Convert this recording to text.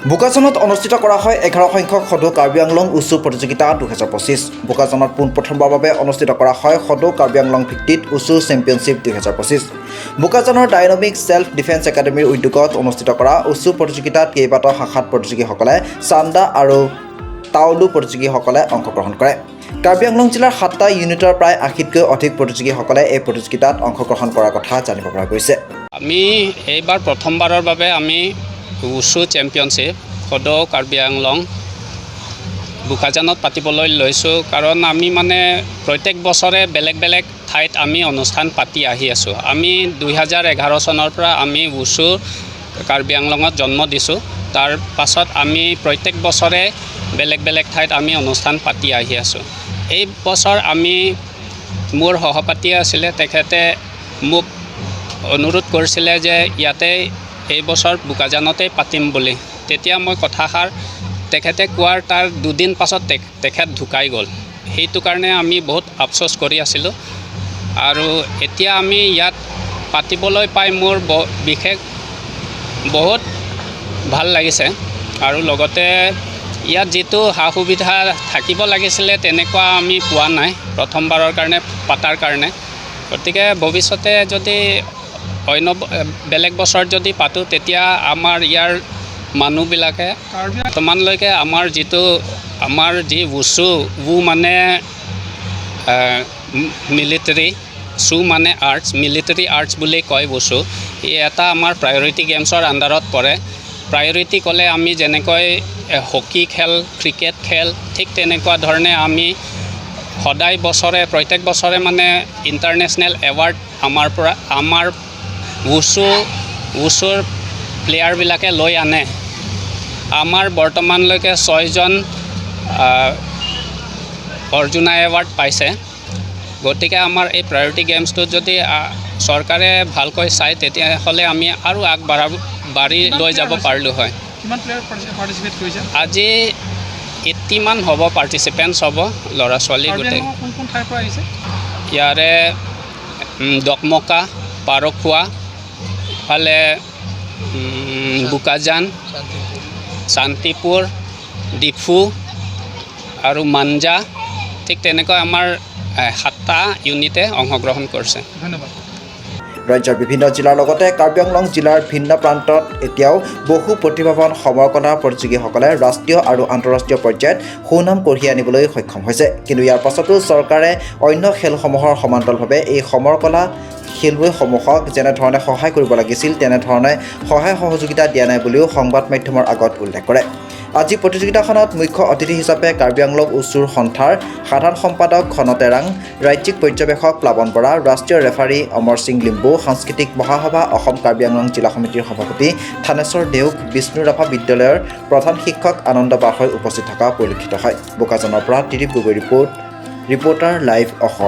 বোকাজানত অনুষ্ঠিত কৰা হয় 11 সংখ্যক সদৌ কাৰ্বি আংলং উচু প্ৰতিযোগিতা 2025। বোকাজানত পোনপ্ৰথমবাৰৰ বাবে অনুষ্ঠিত কৰা হয় সদৌ কাৰ্বি আংলং ভিত্তিত উচু চেম্পিয়নশ্বিপ 2025। বোকাজানৰ ডাইনামিক ছেল্ফ ডিফেন্স একাডেমীৰ উদ্যোগত অনুষ্ঠিত কৰা উচু প্ৰতিযোগিতাত কেইবাটাও শাখাত প্ৰতিযোগীসকলে চান্দা আৰু তাওলু প্ৰতিযোগীসকলে অংশগ্ৰহণ কৰে। কাৰ্বি আংলং জিলাৰ 7টা ইউনিটৰ প্ৰায় 80তকৈ অধিক প্ৰতিযোগীসকলে এই প্ৰতিযোগিতাত অংশগ্ৰহণ কৰাৰ কথা জানিব পৰা গৈছে। আমি এইবাৰ প্ৰথমবাৰৰ বাবে আমি উচু চেম্পিয়নশ্বিপ সদৌ কাৰ্বি আংলং বোকাজানত পাতিবলৈ লৈছোঁ, কাৰণ আমি প্ৰত্যেক বছৰে বেলেগ বেলেগ ঠাইত আমি অনুষ্ঠান পাতি আহি আছোঁ। আমি 2011 চনৰ পৰা আমি উচু কাৰ্বি আংলঙত জন্ম দিছোঁ। তাৰ পাছত আমি প্ৰত্যেক বছৰে বেলেগ বেলেগ ঠাইত আমি অনুষ্ঠান পাতি আহি আছোঁ। এই বছৰ আমি মোৰ সহপাঠী আছিলে, তেখেতে মোক অনুৰোধ কৰিছিলে যে ইয়াতে এই বছৰ বোকাজানতে পাতিম বুলি। তেতিয়া মই কথাষাৰ তেখেতে কোৱাৰ তাৰ দুদিন পাছত তেখেত ঢুকাই গ'ল। সেইটো কাৰণে আমি বহুত আফচোচ কৰি আছিলোঁ, আৰু এতিয়া আমি ইয়াত পাতিবলৈ পাই মোৰ বিশেষ বহুত ভাল লাগিছে। আৰু লগতে ইয়াত যিটো সা সুবিধা থাকিব লাগিছিলে তেনেকুৱা আমি পোৱা নাই প্ৰথমবাৰৰ কাৰণে পাতাৰ কাৰণে। গতিকে ভৱিষ্যতে যদি অন্য বেলেগ বছৰত যদি পাতোঁ, তেতিয়া আমাৰ ইয়াৰ মানুহবিলাকে বৰ্তমানলৈকে আমাৰ যি উচু মিলিটাৰী, চু আৰ্টছ, মিলিটাৰী আৰ্টছ বুলি কয় উচু। ই এটা আমাৰ প্ৰায়ৰিটি গেমছৰ আণ্ডাৰত পৰে। প্ৰায়ৰিটি ক'লে আমি যেনেকৈ হকী খেল, ক্ৰিকেট খেল, ঠিক তেনেকুৱা ধৰণে আমি সদায় প্ৰত্যেক বছৰে ইণ্টাৰনেশ্যনেল এৱাৰ্ড আমাৰ উচুৰ প্লেয়াৰবিলাকে লৈ আনে। আমাৰ বৰ্তমানলৈকে 6জন অৰ্জুনা এৱাৰ্ড পাইছে। গতিকে আমাৰ এই প্ৰায়ৰিটি গেমছটোত যদি চৰকাৰে ভালকৈ চায়, তেতিয়াহ'লে আমি আৰু আগবাঢ়ি লৈ যাব পাৰিলোঁ হয়। আজি 80মান হ'ব, পাৰ্টিচিপেণ্টছ হ'ব, ল'ৰা ছোৱালী গোটেই। ইয়াৰে ডকমকা, পাৰখোৱা, ফালে বোকাজান, শান্তিপুৰ, ডিফু আৰু মাঞ্জা, ঠিক তেনেকৈ আমাৰ 7টা ইউনিটে অংশগ্ৰহণ কৰিছে। ধন্যবাদ। ৰাজ্যৰ বিভিন্ন জিলাৰ লগতে কাৰ্বি আংলং জিলাৰ ভিন্ন প্ৰান্তত এতিয়াও বহু প্ৰতিভাৱান সমৰকলা প্ৰতিযোগীসকলে ৰাষ্ট্ৰীয় আৰু আন্তঃৰাষ্ট্ৰীয় পৰ্যায়ত সুনাম কঢ়িয়াই আনিবলৈ সক্ষম হৈছে। কিন্তু ইয়াৰ পাছতো চৰকাৰে অন্য খেলসমূহৰ সমান্তৰালভাৱে এই সমৰকলা খেলুৱৈসমূহক যেনেধৰণে সহায় কৰিব লাগিছিল, তেনেধৰণে সহায় সহযোগিতা দিয়া নাই বুলিও সংবাদ মাধ্যমৰ আগত উল্লেখ কৰে। আজি প্ৰতিযোগিতাখনত মুখ্য অতিথি হিচাপে কাৰ্বি আংলং উচুৰ সন্থাৰ সাধাৰণ সম্পাদক ঘন টেৰাং, ৰাজ্যিক পৰ্যবেক্ষক প্লাৱন বৰা, ৰাষ্ট্ৰীয় ৰেফাৰী অমৰ সিং লিম্বু, সাংস্কৃতিক মহাসভা অসম কাৰ্বি আংলং জিলা সমিতিৰ সভাপতি থানেশ্বৰ দেউক, বিষ্ণু ৰাভা বিদ্যালয়ৰ প্ৰধান শিক্ষক আনন্দ বাৰ্ষই উপস্থিত থকা পৰিলক্ষিত হয়। বোকাজানৰ পৰা ত্ৰিদীপ গগৈ ৰিপৰ্টাৰ লাইভ অসম।